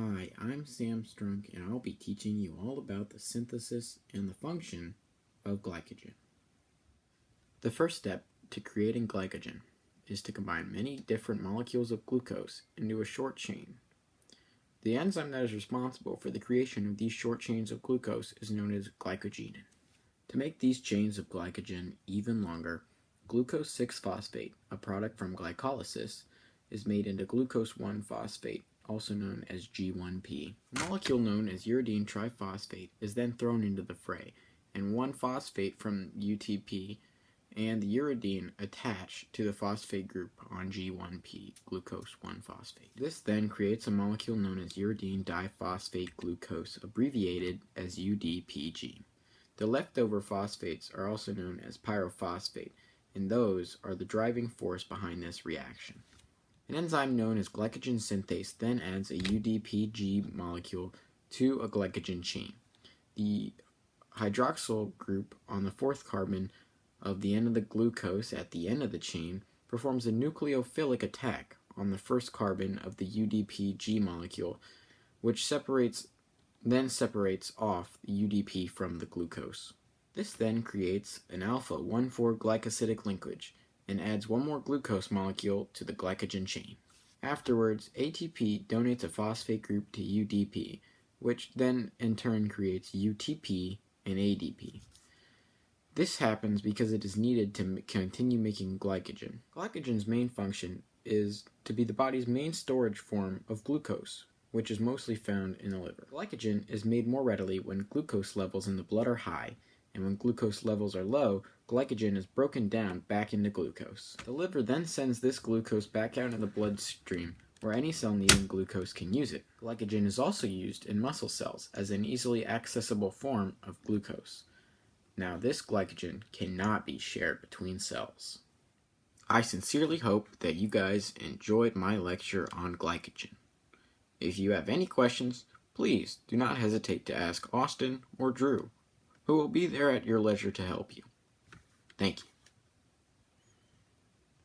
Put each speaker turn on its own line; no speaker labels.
Hi, I'm Sam Strunk, and I'll be teaching you all about the synthesis and the function of glycogen. The first step to creating glycogen is to combine many different molecules of glucose into a short chain. The enzyme that is responsible for the creation of these short chains of glucose is known as glycogen. To make these chains of glycogen even longer, glucose 6-phosphate, a product from glycolysis, is made into glucose 1-phosphate, also known as G1P. A molecule known as uridine triphosphate is then thrown into the fray, and 1-phosphate from UTP and the uridine attach to the phosphate group on G1P, glucose 1-phosphate. This then creates a molecule known as uridine diphosphate glucose, abbreviated as UDPG. The leftover phosphates are also known as pyrophosphate, and those are the driving force behind this reaction. An enzyme known as glycogen synthase then adds a UDPG molecule to a glycogen chain. The hydroxyl group on the 4th carbon of the end of the glucose at the end of the chain performs a nucleophilic attack on the 1st carbon of the UDPG molecule, which separates off the UDP from the glucose. This then creates an alpha 1,4 glycosidic linkage and adds one more glucose molecule to the glycogen chain. Afterwards, ATP donates a phosphate group to UDP, which then in turn creates UTP and ADP. This happens because it is needed to continue making glycogen. Glycogen's main function is to be the body's main storage form of glucose, which is mostly found in the liver. Glycogen is made more readily when glucose levels in the blood are high, and when glucose levels are low, glycogen is broken down back into glucose. The liver then sends this glucose back out into the bloodstream, where any cell needing glucose can use it. Glycogen is also used in muscle cells as an easily accessible form of glucose. Now, this glycogen cannot be shared between cells. I sincerely hope that you guys enjoyed my lecture on glycogen. If you have any questions, please do not hesitate to ask Austin or Drew, who will be there at your leisure to help you. Thank you.